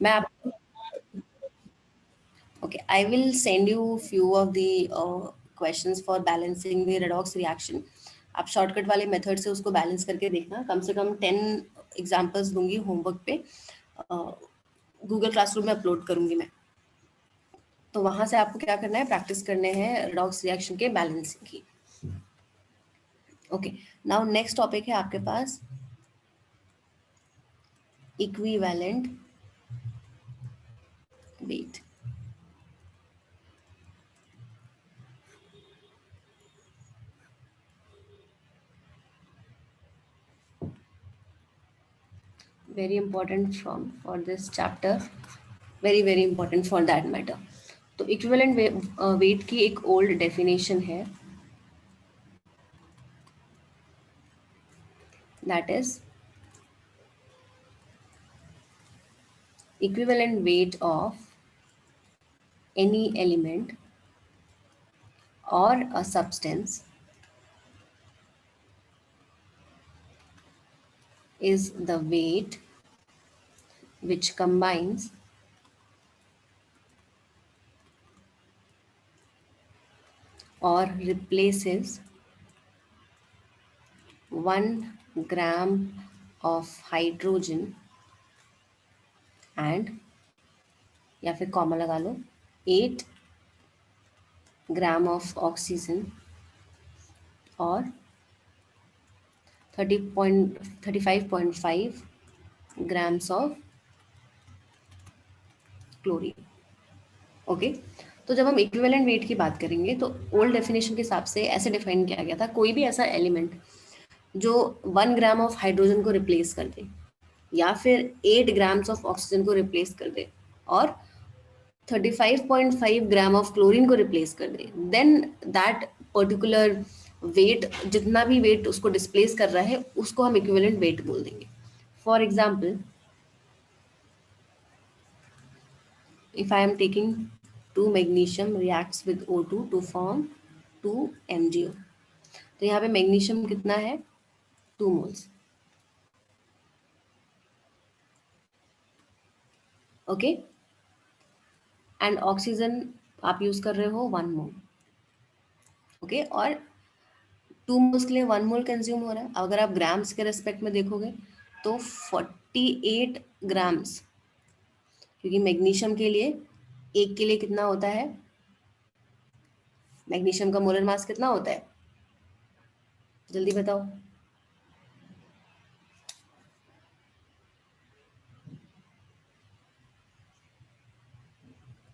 मैं आपको okay, I will send you few of the questions for balancing the redox reaction. आप shortcut वाले method से उसको बैलेंस करके देखना. कम से कम 10 एग्जांपल्स दूंगी होमवर्क पे. गूगल क्लासरूम में अपलोड करूंगी मैं. तो वहां से आपको क्या करना है, प्रैक्टिस करने हैं रेडॉक्स रिएक्शन के बैलेंसिंग की. ओके, नाउ नेक्स्ट टॉपिक है आपके पास equivalent weight. very important from for this chapter, very important for that matter. तो इक्विवेलेंट वेट की एक ओल्ड डेफिनेशन है, that is equivalent weight of any element or a substance is the weight which combines or replaces 1 gram of hydrogen and या फिर comma लगा लो 8 gram of oxygen और 35.5 grams of chlorine. Okay, तो जब हम equivalent weight की बात करेंगे तो ओल्ड डेफिनेशन के हिसाब से ऐसे डिफाइन किया गया था, कोई भी ऐसा एलिमेंट जो 1 ग्राम ऑफ हाइड्रोजन को रिप्लेस कर दे या फिर 8 ग्राम्स ऑफ ऑक्सीजन को रिप्लेस कर दे और 35.5 ग्राम ऑफ क्लोरीन को रिप्लेस कर दे, देन दैट पर्टिकुलर वेट, जितना भी वेट उसको डिस्प्लेस कर रहा है उसको हम इक्विवेलेंट वेट बोल देंगे. For example, if I am taking 2 magnesium reacts with O2 to form 2 MgO. तो यहाँ पे मैग्नीशियम कितना है, 2 मोल्स. ओके, एंड ऑक्सीजन आप यूज कर रहे हो 1 मोल. ओके, और 2 मोल्स के लिए 1 मोल कंज्यूम हो रहा है. अगर आप ग्राम्स के रेस्पेक्ट में देखोगे तो 48 ग्राम्स, क्योंकि मैग्नीशियम के लिए एक के लिए कितना होता है, मैग्नीशियम का मोलर मास कितना होता है, जल्दी बताओ.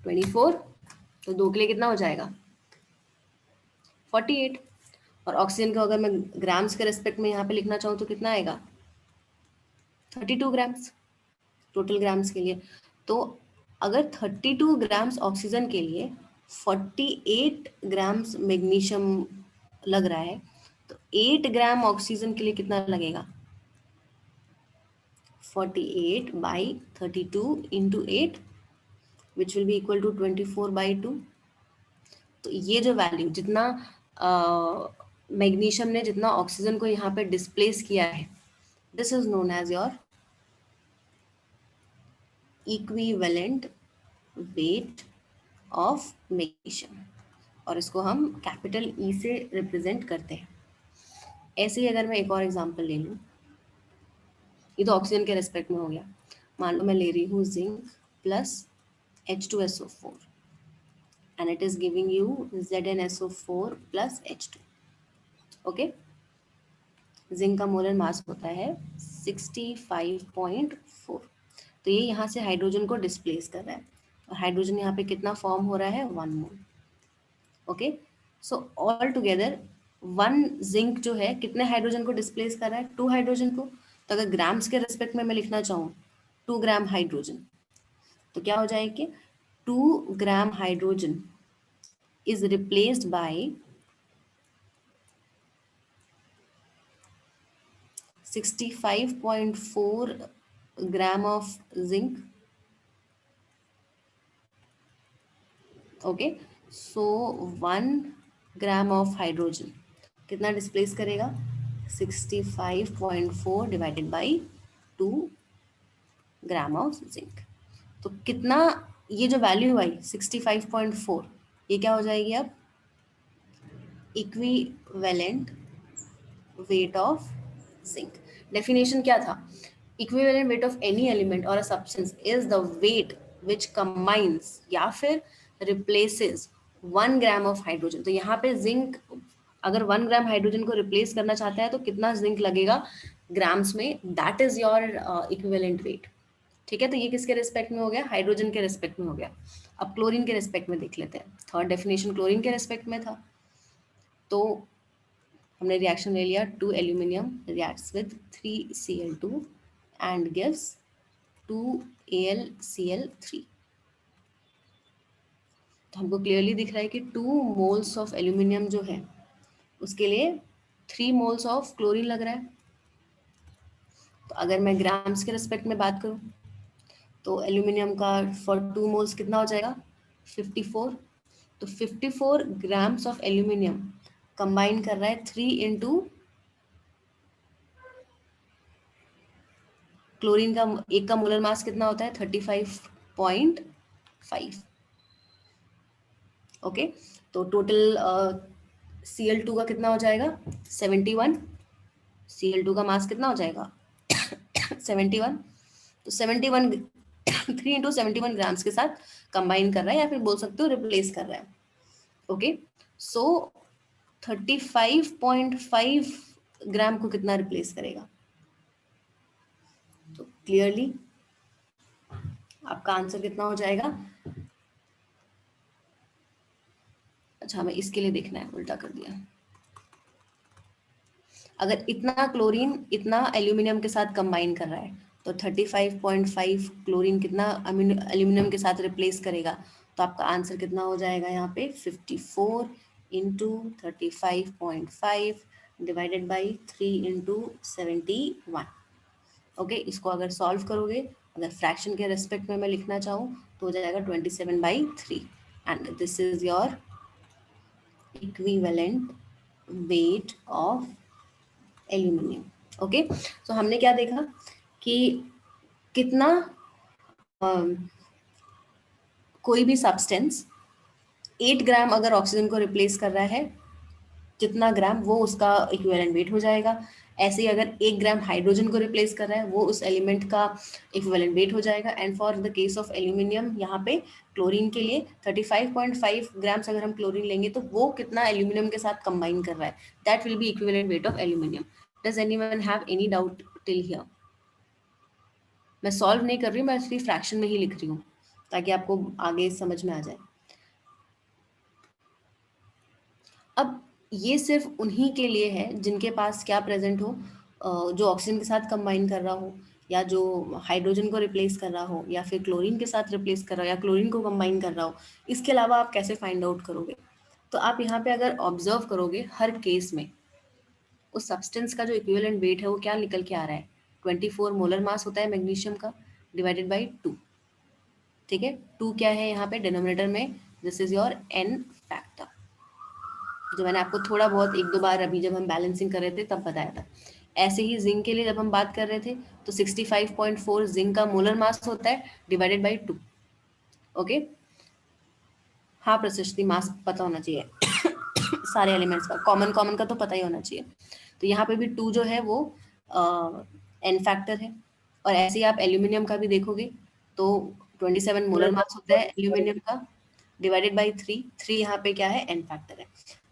24. तो 2 के लिए कितना हो जाएगा, 48. और ऑक्सीजन को अगर मैं ग्राम्स के रेस्पेक्ट में यहाँ पे लिखना चाहूँ तो कितना आएगा, 32 ग्राम्स टोटल ग्राम्स के लिए. तो अगर 32 ग्राम्स ऑक्सीजन के लिए 48 ग्राम्स मैग्नीशियम लग रहा है, तो 8 ग्राम ऑक्सीजन के लिए कितना लगेगा, 48 by 32 into 8 which will be equal to 24/2. तो ये जो वैल्यू, जितना मैग्नीशियम ने जितना ऑक्सीजन को यहाँ पे डिस्प्लेस किया है, this is known as your equivalent weight of magnesium, और इसको हम कैपिटल ई से रिप्रेजेंट करते हैं. ऐसे ही अगर मैं एक और एग्जांपल ले लूँ, ये तो ऑक्सीजन के रेस्पेक्ट में हो गया. मान लो मैं ले रही हूँ zinc plus H2SO4 and it is giving you ZnSO4 plus H2. Okay, zinc का मोलर मास होता है 65.4. तो ये यहाँ से हाइड्रोजन को डिस्प्लेस कर रहा है और हाइड्रोजन यहाँ पे कितना फॉर्म हो रहा है, 1 mole. Okay, so all together 1 zinc जो है कितने हाइड्रोजन को डिस्प्लेस कर रहा है, 2 हाइड्रोजन को. तो अगर ग्राम्स के रेस्पेक्ट में मैं लिखना चाहूँ 2 ग्राम हाइड्रोजन, तो क्या हो जाएगा कि 2 gram hydrogen is replaced by 65.4 gram of zinc. Okay, so 1 gram of hydrogen कितना डिस्प्लेस करेगा, 65.4 divided by 2 gram of zinc. तो कितना, ये जो वैल्यू आई 65.4, ये क्या हो जाएगी अब, equivalent weight of zinc. Definition क्या था, equivalent weight of any element or a substance is the weight which combines या फिर रिप्लेसेस 1 ग्राम ऑफ हाइड्रोजन। तो यहाँ पे जिंक, अगर 1 ग्राम हाइड्रोजन को रिप्लेस करना चाहता है तो कितना जिंक लगेगा ग्राम्स में, that is your equivalent wait. ठीक है, तो ये किसके रिस्पेक्ट में हो गया, हाइड्रोजन के रिस्पेक्ट में हो गया। अब क्लोरीन के रिस्पेक्ट में देख लेते हैं। थर्ड डेफिनेशन क्लोरीन के रिस्पेक्ट में था, तो हमने रिएक्शन ले लिया, 2 aluminium reacts with 3Cl2 and gives 2AlCl3। तो हमको क्लियरली दिख रहा है कि 2 मोल्स ऑफ एल्यूमिनियम जो है उसके लिए 3 मोल्स ऑफ क्लोरीन लग रहा है। तो अगर मैं ग्राम्स के रिस्पेक्ट में बात करूं तो एल्यूमिनियम का फॉर 2 मोल्स कितना हो जाएगा, 54। तो 54 ग्राम्स ऑफ एल्यूमिनियम कंबाइन कर रहा है 3 इंटू क्लोरीन का, एक का मोलर मास कितना होता है 35.5। ओके, तो टोटल Cl2 का कितना हो जाएगा 71। Cl2 का मास कितना हो जाएगा 71। तो 71 3 इंटू 71 ग्राम्स के साथ कंबाइन कर रहा है, या फिर बोल सकते हो रिप्लेस कर रहा है। ओके, सो 35.5 ग्राम को कितना रिप्लेस करेगा, तो क्लियरली आपका आंसर कितना हो जाएगा। अच्छा, हमें इसके लिए देखना है, उल्टा कर दिया। अगर इतना क्लोरीन इतना एल्यूमिनियम के साथ कंबाइन कर रहा है तो 35.5 क्लोरीन कितना एल्यूमिनियम के साथ रिप्लेस करेगा, तो आपका आंसर कितना हो जाएगा यहाँ पे 54 into 35.5 divided by 3 into 71। Okay, इसको अगर सॉल्व करोगे, अगर फ्रैक्शन के रेस्पेक्ट में मैं लिखना चाहूँ तो हो जाएगा 27/3 and this is your equivalent weight of aluminium. Okay, so हमने क्या देखा कि कितना कोई भी सब्सटेंस 8 ग्राम अगर ऑक्सीजन को रिप्लेस कर रहा है, जितना ग्राम वो उसका इक्विवेलेंट वेट हो जाएगा। ऐसे ही अगर 1 ग्राम हाइड्रोजन को रिप्लेस कर रहा है वो उस एलिमेंट का इक्विवेलेंट वेट हो जाएगा। And for the case of aluminium, यहाँ पे क्लोरीन के लिए 35.5 ग्राम्स अगर हम क्लोरीन लेंगे तो वो कितना एल्यूमिनियम के साथ कंबाइन कर रहा है, that will be equivalent weight of aluminium. Does anyone have any doubt till here? मैं सॉल्व नहीं कर रही हूँ, मैं सिर्फ फ्रैक्शन में ही लिख रही हूँ ताकि आपको आगे समझ में आ जाए। अब ये सिर्फ उन्हीं के लिए है जिनके पास क्या प्रेजेंट हो, जो ऑक्सीजन के साथ कंबाइन कर रहा हो, या जो हाइड्रोजन को रिप्लेस कर रहा हो, या फिर क्लोरीन के साथ रिप्लेस कर रहा हो, या क्लोरीन को कंबाइन कर रहा हो। इसके अलावा आप कैसे फाइंड आउट करोगे? तो आप यहाँ पे अगर ऑब्जर्व करोगे हर केस में उस सब्सटेंस का जो इक्विवेलेंट वेट है वो क्या निकल के आ रहा है, 24 मोलर मास होता है मैग्नीशियम का, डिवाइडेड बाई 2। ठीक है, 2 क्या है यहाँ पे डिनोमिनेटर में, this is your n factor, जो मैंने आपको थोड़ा बहुत एक दो बार अभी जब हम बैलेंसिंग कर रहे थे तब बताया था। ऐसे ही जिंक के लिए जब हम बात कर रहे थे तो 65.4 जिंक का मोलर मास होता है, डिवाइडेड बाई 2। ओके, हाँ प्रशिष्टि, मास पता होना चाहिए सारे एलिमेंट्स का, कॉमन कॉमन का तो पता ही होना चाहिए। तो यहाँ पे भी 2 जो है वो एन फैक्टर है। और ऐसे ही आप एल्यूमिनियम का भी देखोगे तो 27 मोलर मास होता है एल्यूमिनियम का, डिवाइडेड बाई 3। 3 यहाँ पे क्या है, एन फैक्टर है।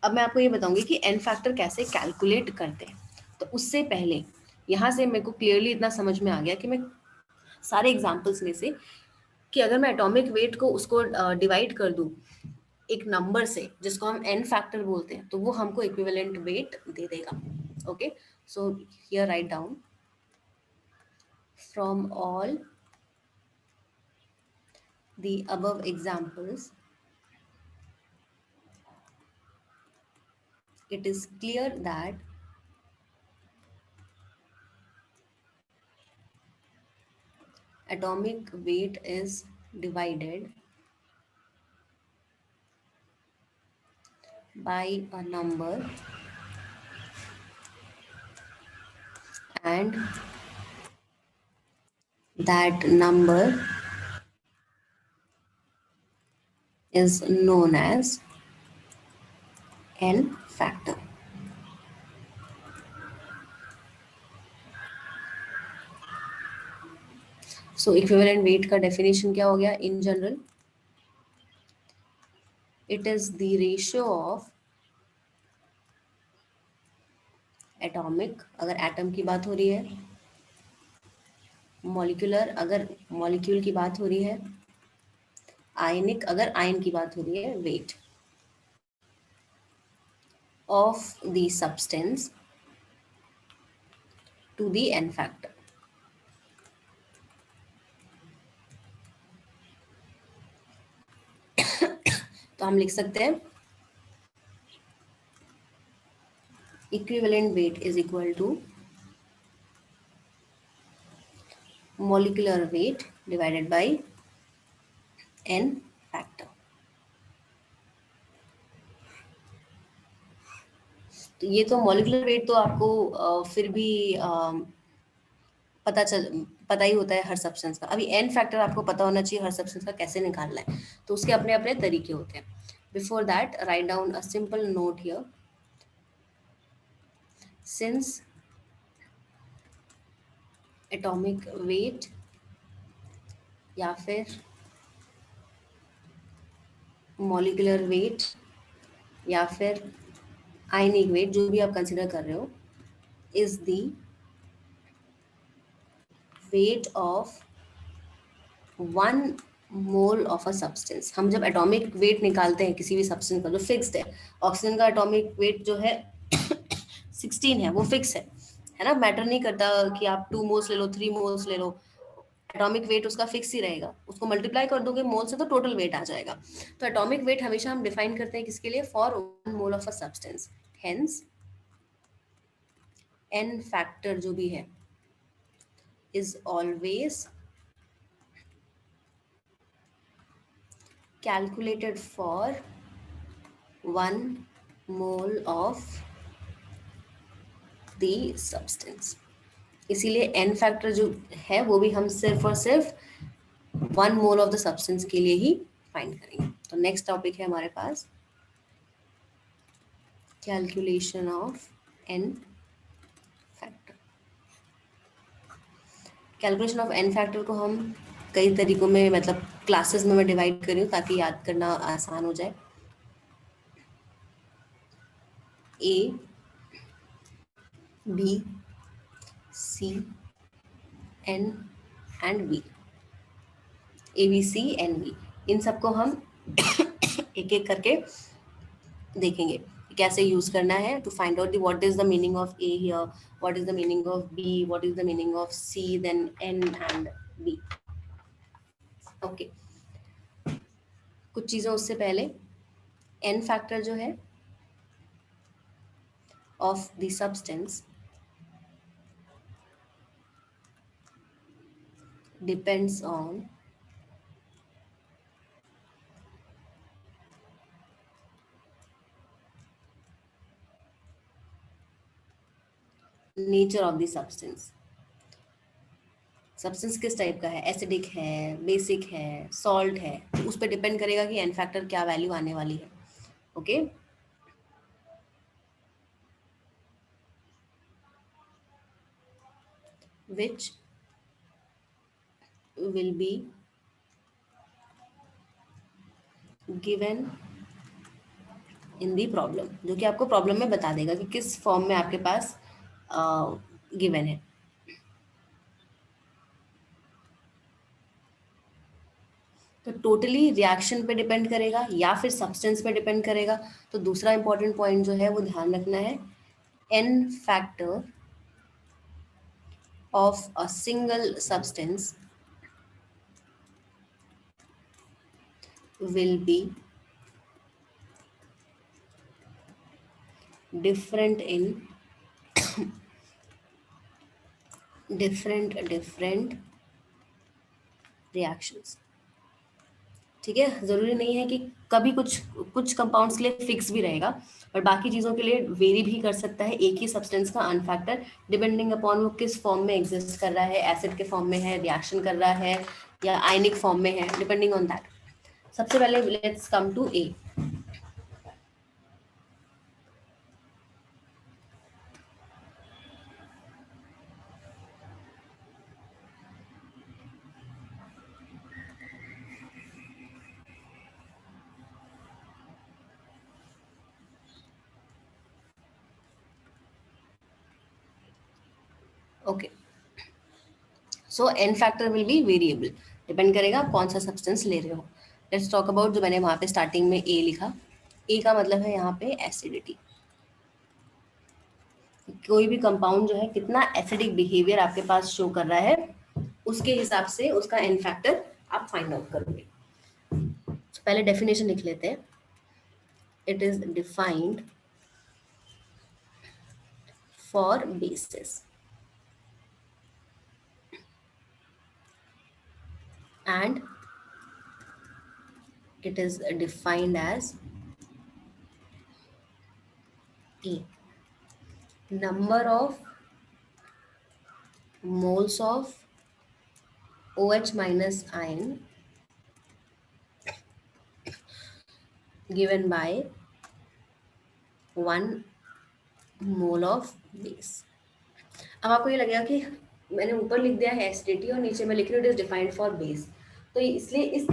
अब मैं आपको ये बताऊंगी कि एन फैक्टर कैसे कैलकुलेट करते हैं। तो उससे पहले यहाँ से मेरे को क्लियरली इतना समझ में आ गया कि मैं सारे एग्जाम्पल्स में से, कि अगर मैं एटॉमिक वेट को उसको डिवाइड कर दूं एक नंबर से जिसको हम एन फैक्टर बोलते हैं, तो वो हमको इक्विवेलेंट वेट दे देगा। Okay, so here write down, from all the above examples, it is clear that atomic weight is divided by a number, and that number is known as n factor. So equivalent weight का definition क्या हो गया in general? It is the ratio of atomic, अगर atom की बात हो रही है, molecular अगर molecule की बात हो रही है, ionic अगर ion की बात हो रही है, weight of the substance to the n factor. तो हम लिख सकते हैं equivalent weight is equal to molecular weight divided by n factor. तो ये तो मॉलिक्यूलर वेट तो आपको फिर भी पता ही होता है हर सब्सटेंस का। अभी एन फैक्टर आपको पता होना चाहिए हर सब्सटेंस का कैसे निकालना है, तो उसके अपने अपने तरीके होते हैं। Before that write down a simple note here, since atomic weight या फिर मॉलिक्यूलर वेट या फिर आयनिक वेट, जो भी आप कंसिडर कर रहे हो, is the weight of 1 mole of a substance. हम जब एटॉमिक वेट निकालते हैं किसी भी सब्सटेंस का जो फिक्स्ड है, ऑक्सीजन का एटॉमिक वेट जो है 16 है, वो फिक्स है ना, मैटर नहीं करता कि आप 2 मोल्स ले लो 3 मोल्स ले लो, एटॉमिक वेट उसका फिक्स ही रहेगा। उसको मल्टीप्लाई कर दोगे मोल से तो टोटल वेट आ जाएगा। तो एटॉमिक वेट हमेशा हम डिफाइन करते हैं किसके लिए, for 1 mole of a substance. Hence n factor जो भी है is always calculated for 1 mole of the substance। इसीलिए n फैक्टर जो है वो भी हम सिर्फ और सिर्फ 1 मोल ऑफ द सब्सटेंस के लिए ही फाइंड करेंगे। तो नेक्स्ट टॉपिक है हमारे पास calculation of n factor. Calculation of n factor को हम कई तरीकों में, मतलब क्लासेस में मैं डिवाइड कर रही हूँ ताकि याद करना आसान हो जाए। A, B, C, N and V। ABC NV, इन सबको हम एक एक करके देखेंगे कैसे यूज करना है to find out what is the meaning of A here, what is the meaning of B, what is the meaning of C, then n and B. Okay, कुछ चीजें उससे पहले, एन फैक्टर जो है of the substance depends on nature of the substance. Substance किस type का है, acidic है, बेसिक है, सॉल्ट है, उस पर डिपेंड करेगा कि एन फैक्टर क्या वैल्यू आने वाली है। Okay, which will be given in the problem, जो कि आपको प्रॉब्लम में बता देगा कि किस फॉर्म में आपके पास गिवन है। तो टोटली रिएक्शन पे डिपेंड करेगा या फिर सब्सटेंस पे डिपेंड करेगा। तो दूसरा इंपॉर्टेंट पॉइंट जो है वो ध्यान रखना है, n factor of a single substance will be different in different reactions। ठीक है, जरूरी नहीं है कि कभी कुछ कंपाउंड्स के लिए फिक्स भी रहेगा, और बाकी चीजों के लिए वेरी भी कर सकता है एक ही सब्सटेंस का अन फैक्टर, डिपेंडिंग अपॉन वो किस फॉर्म में एग्जिस्ट कर रहा है, एसिड के फॉर्म में है, रिएक्शन कर रहा है, या आयनिक फॉर्म में है, डिपेंडिंग ऑन दैट। सबसे पहले let's come to A. Okay, so n factor will be variable, depend करेगा आप कौन सा सब्सटेंस ले रहे हो। लेट्स टॉक अबाउट जो मैंने वहां पे स्टार्टिंग में ए लिखा, ए का मतलब है यहाँ पे एसिडिटी। कोई भी कंपाउंड जो है कितना एसिडिक बिहेवियर आपके पास शो कर रहा है, उसके हिसाब से उसका एन फैक्टर आप फाइंड आउट करोगे। पहले डेफिनेशन लिख लेते हैं। It is defined for basis and it is defined as a number of moles of OH minus ion given by 1 mole of base। अब आपको ये लगेगा कि मैंने ऊपर लिख दिया है एसिडिटी और नीचे मैं लिख रही हूँ it is defined for base, तो इसलिए इस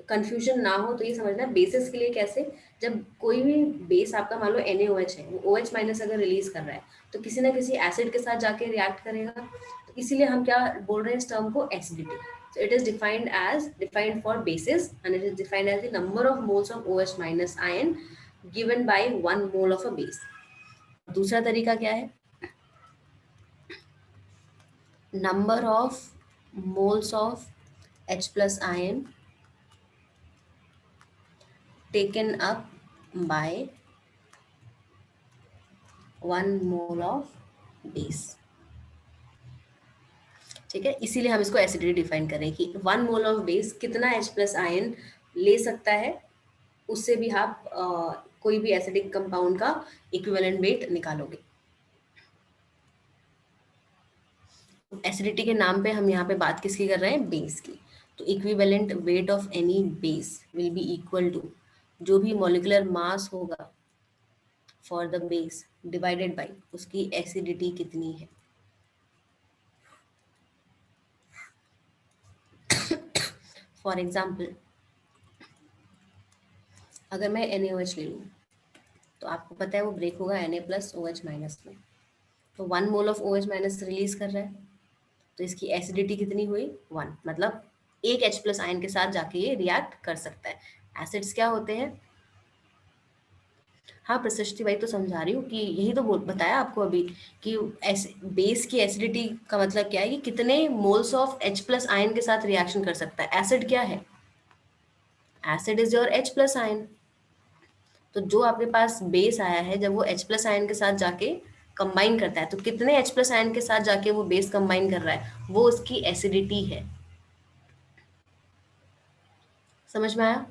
कंफ्यूजन ना हो तो ये समझना बेसिस के लिए कैसे, जब कोई भी बेस आपका मान लो NaOH है, वो OH माइनस अगर रिलीज कर रहा है तो किसी ना किसी एसिड के साथ जाके रिएक्ट करेगा, तो इसीलिए हम क्या बोल रहे हैं इस टर्म को acidity. So it is defined for basis and it is defined as the number of moles of OH minus ion given by 1 mole of a base। दूसरा तरीका क्या है, number of moles of H plus ion taken up by 1 mole of base। ठीक है, इसीलिए हम इसको acidity define करें कि 1 मोल ऑफ बेस कितना H प्लस आयन ले सकता है, उससे भी आप कोई भी एसिडिक कंपाउंड का इक्विवेलेंट वेट निकालोगे। एसिडिटी के नाम पे हम यहाँ पे बात किसकी कर रहे हैं, बेस की। तो equivalent weight of any base will be equal to जो भी मॉलिक्यूलर मास होगा for the base divided by उसकी एसिडिटी कितनी है। फॉर एग्जाम्पल अगर मैं NaOH ले लूँ तो आपको पता है वो ब्रेक होगा Na प्लस OH माइनस में, तो 1 mole of OH minus release कर रहा है, तो इसकी एसिडिटी कितनी हुई 1, मतलब एक H प्लस आयन के साथ जाके ये रिएक्ट कर सकता है। एसिड्स क्या होते हैं, हाँ प्रशिष्टि भाई तो समझा रही हूँ कि यही तो बताया आपको अभी कि बेस की एसिडिटी का मतलब क्या है कि कितने moles of H plus ion के साथ रिएक्शन कर सकता है। एसिड क्या है, acid is your H plus ion, तो जो आपके पास बेस आया है जब वो H प्लस आयन के साथ जाके कंबाइन करता है, तो कितने H प्लस आयन के साथ जाके वो बेस कंबाइन कर रहा है, वो उसकी एसिडिटी है। समझ में आया।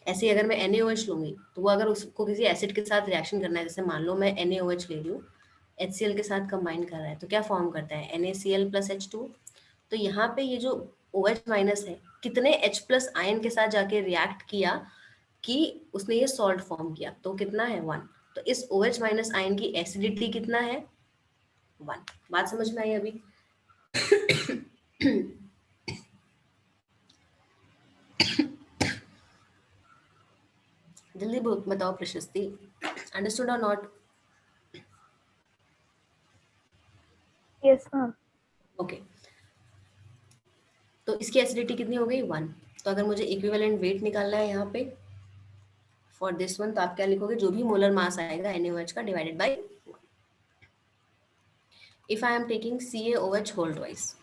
ऐसे ही अगर मैं NaOH लूंगी तो वो अगर उसको किसी एसिड के साथ रिएक्शन करना है, जैसे मान लो मैं NaOH ले रही हूँ, HCl के साथ कंबाइन कर रहा है, तो क्या फॉर्म करता है NaCl प्लस H2। तो यहाँ पे ये जो OH माइनस है कितने H प्लस आयन के साथ जाके रिएक्ट किया कि उसने ये सॉल्ट फॉर्म किया, तो कितना है 1, तो इस OH माइनस आयन की एसिडिटी कितना है 1। बात समझ में आई अभी। जल्दी बताओ प्रशस्ति, अंडरस्टूड और नॉट। Yes ma'am. ओके, तो इसकी एसिडिटी कितनी हो गई 1। तो अगर मुझे इक्विवेलेंट वेट निकालना है यहाँ पे फॉर दिस वन, तो आप क्या लिखोगे, जो भी मोलर मास आएगा NaOH का divided by, if I am taking CaOH whole twice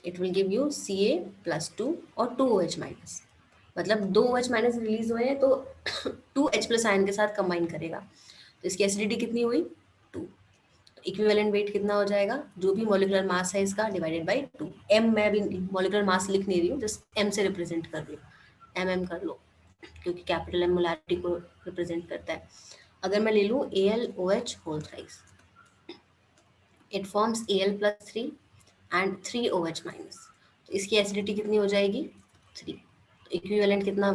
it will give you Ca plus 2 और 2OH माइनस, मतलब 2 OH माइनस रिलीज हुए हैं तो 2 H प्लस आयन के साथ कंबाइन करेगा, तो इसकी एसिडिटी कितनी हुई 2। तो इक्विवेलेंट वेट कितना हो जाएगा, जो भी मॉलिक्यूलर मास है इसका डिवाइडेड बाय 2। m मैं अभी मॉलिक्यूलर मास लिख नहीं रही हूँ, जस्ट m से रिप्रेजेंट कर रही हूँ, mm कर लो क्योंकि कैपिटल M मोलैरिटी को रिप्रेजेंट करता है। अगर मैं ले लूँ AlOH whole thrice it forms Al+3 and 3OH minus. तो इसकी एसिडिटी कितनी हो जाएगी 3। तो इक्विवेलेंट कितना,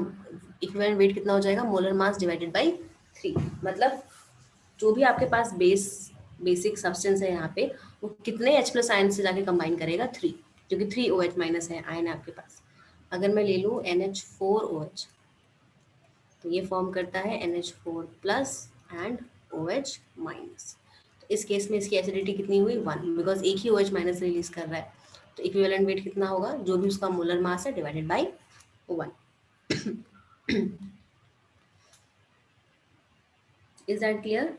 इक्विवेलेंट वेट कितना हो जाएगा मोलर मास डिवाइडेड बाई 3। मतलब जो भी आपके पास बेसिक सब्सटेंस है यहाँ पे वो कितने H+ आयन से जाके कंबाइन करेगा 3, क्योंकि 3OH माइनस है आयन आपके पास। अगर मैं ले लूँ NH4OH तो ये फॉर्म करता है NH4+ एंड OH माइनस। तो इस केस में इसकी एसिडिटी कितनी हुई 1, बिकॉज एक ही OH माइनस रिलीज कर रहा है। तो इक्विवेलेंट वेट कितना होगा, जो भी उसका मोलर मास है divided by 1। Is that clear?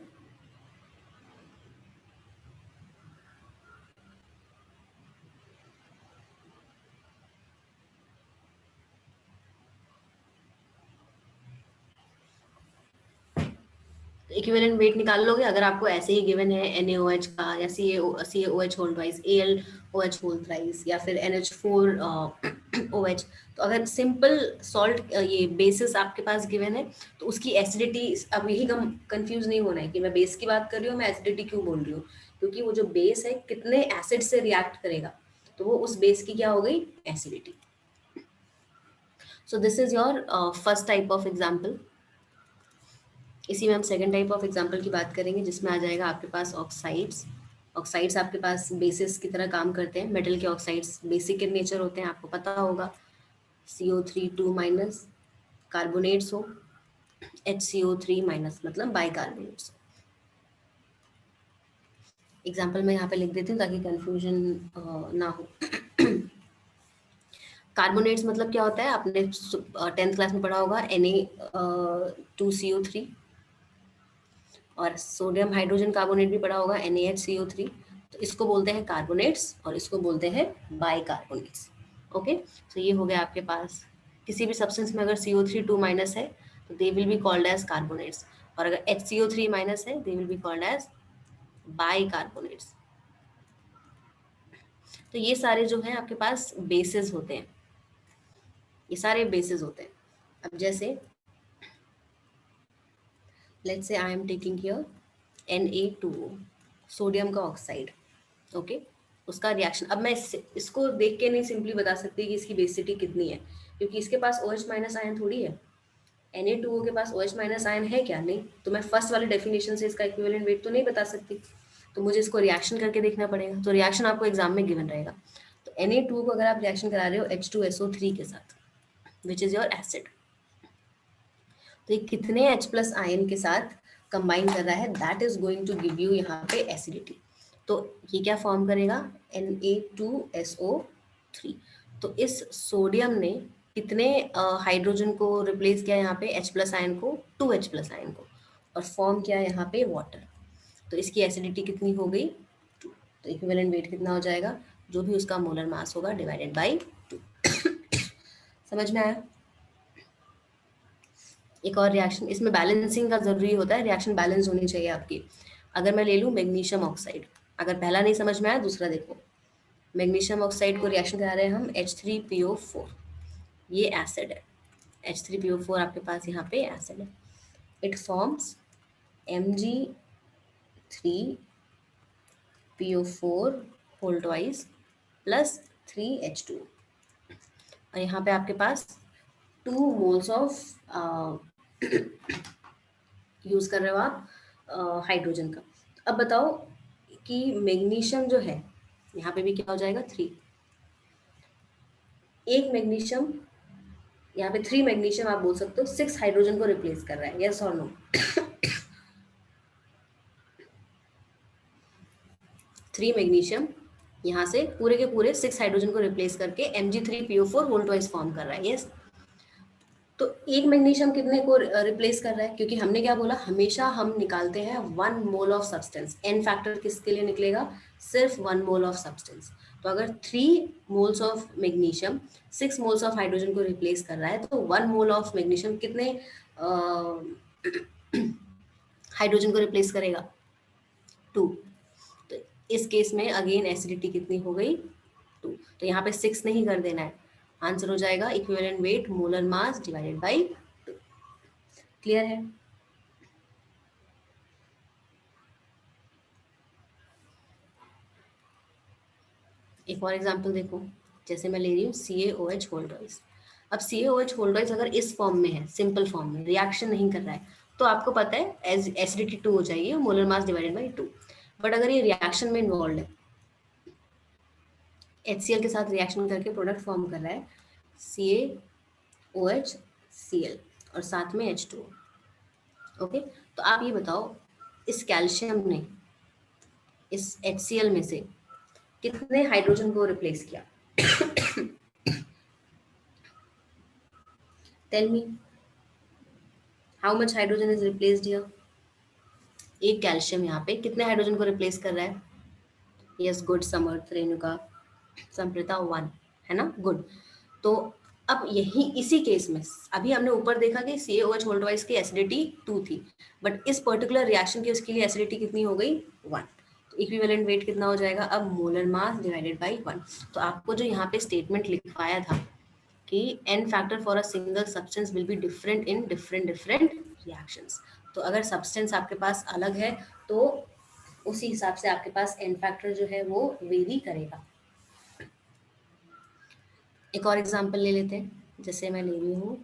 Equivalent weight निकाल लोगे अगर आपको ऐसे ही गिवन है NaOH का या CaOH whole twice, AlOH whole thrice या फिर NH4OH। तो अगर सिंपल सॉल्ट ये बेसिस आपके पास गिवन है तो उसकी एसिडिटी, अब यही कंफ्यूज नहीं होना है कि मैं बेस की बात कर रही हूँ, मैं एसिडिटी क्यों बोल रही हूँ, क्योंकि वो जो बेस है कितने एसिड से रिएक्ट करेगा, तो वो उस बेस की क्या हो गई acidity. So this is your first type of example. इसी में हम सेकंड टाइप ऑफ एग्जांपल की बात करेंगे, जिसमें आ जाएगा आपके पास ऑक्साइड्स। ऑक्साइड्स आपके पास बेसिस की तरह काम करते हैं। मेटल के ऑक्साइड्स बेसिक इन नेचर होते हैं, आपको पता होगा। CO3 2- कार्बोनेट्स हो, HCO3- मतलब बाइकार्बोनेट्स। एग्जाम्पल मैं यहाँ पे लिख देती हूँ ताकि कंफ्यूजन ना हो। कार्बोनेट्स मतलब क्या होता है, आपने 10th क्लास में पढ़ा होगा Na2CO3, और सोडियम हाइड्रोजन कार्बोनेट भी पढ़ा होगा NaHCO3। तो इसको बोलते हैं कार्बोनेट्स और इसको बोलते हैं बाइकार्बोनेट्स। ओके, तो ये हो गया आपके पास। किसी भी सब्सटेंस में अगर CO3 2- है तो they will be called as carbonates, और अगर HCO3- है they will be called as bicarbonates. तो ये सारे जो हैं आपके पास बेसिस होते हैं, ये सारे बेसिस होते हैं। अब जैसे let's say I am taking here Na2O, sodium का ऑक्साइड। ओके, उसका रिएक्शन, अब मैं इसको देख के नहीं सिंपली बता सकती कि इसकी बेसिसिटी कितनी है, क्योंकि इसके पास OH- आयन थोड़ी है। Na2O के पास OH- आयन है क्या, नहीं। तो मैं फर्स्ट वाले डेफिनेशन से इसका इक्विवेलेंट वेट तो नहीं बता सकती, तो मुझे इसको रिएक्शन करके देखना पड़ेगा। तो रिएक्शन आपको एग्जाम में गिवन रहेगा। तो Na2O को अगर आप रिएक्शन करा रहे हो H2SO3 के साथ, विच इज योर एसिड, तो ये कितने H+ आयन के साथ कंबाइन कर रहा है, that is going to give you यहाँ पे एसिडिटी। तो ये क्या फॉर्म करेगा Na2SO3। तो इस सोडियम ने कितने हाइड्रोजन को रिप्लेस किया यहाँ पे, H+ आयन को, 2H+ आयन को, और फॉर्म किया यहाँ पे वाटर। तो इसकी एसिडिटी कितनी हो गई 2। तो इक्विवेलेंट वेट कितना हो जाएगा, जो भी उसका मोलर मास होगा डिवाइडेड बाई 2। समझ में आया? एक और रिएक्शन, इसमें बैलेंसिंग का जरूरी होता है, रिएक्शन बैलेंस होनी चाहिए आपकी। अगर मैं ले लूँ मैग्नीशियम ऑक्साइड, अगर पहला नहीं समझ में आया दूसरा देखो। मैग्नीशियम ऑक्साइड को रिएक्शन करा रहे हैं हम H3PO4, ये एसिड है। H3PO4 आपके पास यहाँ पे एसिड है। It forms Mg3PO4 whole twice plus 3H2, और यहाँ पे आपके पास 2 मोल्स ऑफ यूज कर रहे हो आप हाइड्रोजन का। अब बताओ कि मैग्नीशियम जो है यहाँ पे भी क्या हो जाएगा 3। एक मैग्नीशियम यहाँ पे 3 मैग्नीशियम आप बोल सकते हो 6 हाइड्रोजन को रिप्लेस कर रहा है, यस और नो? 3 मैग्नीशियम यहाँ से पूरे के पूरे 6 हाइड्रोजन को रिप्लेस करके Mg3PO4 होल ट्वाइस फॉर्म कर रहा है, यस। तो एक मैग्नीशियम कितने को रिप्लेस कर रहा है, क्योंकि हमने क्या बोला, हमेशा हम निकालते हैं 1 mole of substance. N factor किसके लिए निकलेगा, सिर्फ 1 मोल ऑफ सब्सटेंस। तो अगर 3 moles of magnesium 6 moles of hydrogen को रिप्लेस कर रहा है, तो 1 मोल ऑफ मैग्नीशियम कितने हाइड्रोजन को रिप्लेस करेगा 2। तो इस केस में अगेन एसिडिटी कितनी हो गई 2। तो यहाँ पे 6 नहीं कर देना है, आंसर हो जाएगा equivalent weight molar mass divided by 2। Clear है? एक और एग्जांपल देखो, जैसे मैं ले रही हूँ CaOH होल ट्वाइस। अब CaOH होल ट्वाइस अगर इस फॉर्म में है, सिंपल फॉर्म में, रिएक्शन नहीं कर रहा है, तो आपको पता है एसिडिटी 2 हो जाएगी, molar mass divided by 2। But अगर ये रिएक्शन में इन्वॉल्व है, HCl के साथ रिएक्शन करके प्रोडक्ट फॉर्म कर रहा है CaOHCl और साथ में H2O। ओके, तो आप ये बताओ, इस कैल्शियम ने इस HCl में से कितने हाइड्रोजन को रिप्लेस किया? Tell me how much hydrogen is replaced here? एक कैल्शियम यहाँ पे कितने हाइड्रोजन को रिप्लेस कर रहा है? यस, गुड समर्थ, रेणुका, संप्रीता, 1, है ना, गुड। तो अब यही इसी केस में अभी हमने ऊपर देखा कि CaOH होल ट्वाइस की एसिडिटी 2 थी, बट इस पर्टिकुलर रिएक्शन की उसके लिए एसिडिटी कितनी हो गई? 1। तो इक्विवेलेंट वेट कितना हो जाएगा अब? Molar mass divided by 1। तो आपको जो यहाँ पे स्टेटमेंट लिखवाया था कि n factor for a single substance will be different in different reactions, तो अगर सब्सटेंस आपके पास अलग है तो उसी हिसाब से आपके पास n फैक्टर जो है वो वेरी करेगा। एक और एग्जांपल ले लेते हैं, जैसे मैं ले रही हूँ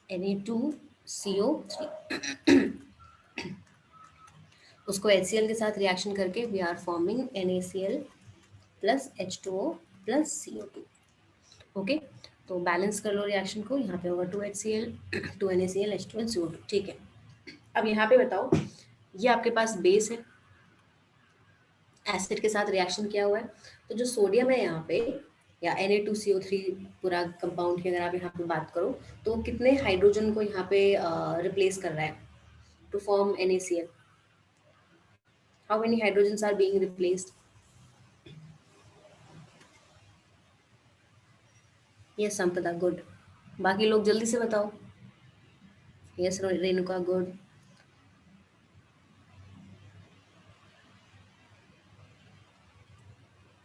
Na2CO3, उसको HCl के साथ रिएक्शन करके we are forming NaCl plus H2O plus CO2। Okay, तो बैलेंस कर लो रिएक्शन को, यहाँ पे होगा 2HCl 2NaCl H2O CO2, ठीक है। अब यहाँ पे बताओ, ये आपके पास बेस है, एसिड के साथ रिएक्शन किया हुआ है, तो जो सोडियम है यहाँ पे, या Na2CO3 पूरा कंपाउंड की अगर आप यहाँ पे बात करो, तो कितने हाइड्रोजन को यहाँ पे रिप्लेस कर रहा है to form NaCl? How many hydrogens are being replaced? Yes Sampada, good. बाकी लोग जल्दी से बताओ। Yes Renuka, good.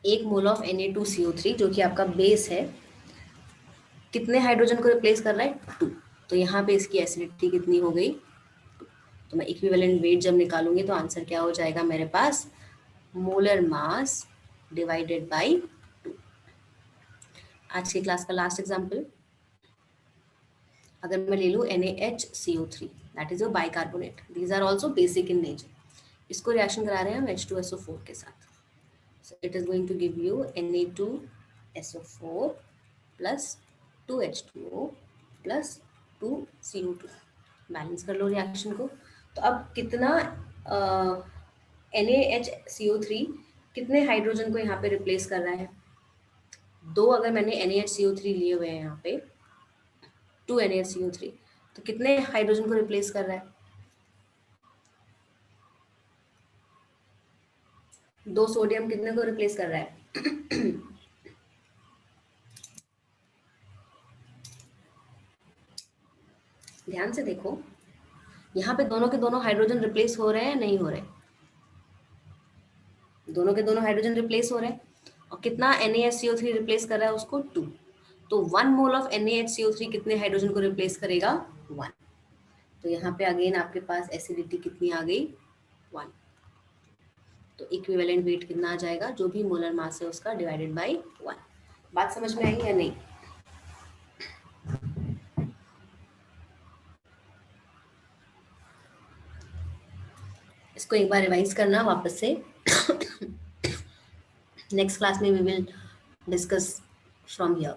एक मोल ऑफ Na2CO3 जो कि आपका बेस है, कितने हाइड्रोजन को रिप्लेस कर रहा है? 2। तो यहाँ पे इसकी एसिडिटी कितनी हो गई? 2। तो मैं इक्विवेलेंट वेट जब निकालूंगी तो आंसर क्या हो जाएगा मेरे पास? Molar mass divided by 2। आज की क्लास का लास्ट एग्जांपल, अगर मैं ले लूँ NaHCO3, that is a bicarbonate, these are also basic in nature, इसको रिएक्शन करा रहे हैं हम H2SO4 के साथ, so it is going to give you Na2SO4 plus 2H2O plus 2CO2। Balance कर लो रिएक्शन को, तो अब कितना NaHCO3 कितने हाइड्रोजन को यहाँ पे रिप्लेस कर रहा है? 2 अगर मैंने NaHCO3 लिए हुए हैं यहाँ पे, 2 NaHCO3, तो कितने हाइड्रोजन को रिप्लेस कर रहा है? 2 सोडियम कितने को रिप्लेस कर रहा है? ध्यान से देखो, यहाँ पे दोनों के दोनों हाइड्रोजन रिप्लेस हो रहे हैं, नहीं हो रहे? दोनों के दोनों हाइड्रोजन रिप्लेस हो रहे हैं, और कितना NaHCO3 रिप्लेस कर रहा है उसको? 2। तो 1 मोल ऑफ NaHCO3 कितने हाइड्रोजन को रिप्लेस करेगा? 1। तो यहाँ पे अगेन आपके पास एसिडिटी कितनी आ गई? 1। तो इक्विवेलेंट वेट कितना आ जाएगा? जो भी मोलर मास है उसका डिवाइडेड बाय 1। बात समझ में आई या नहीं? इसको एक बार रिवाइज करना वापस से। नेक्स्ट क्लास में we will discuss from here.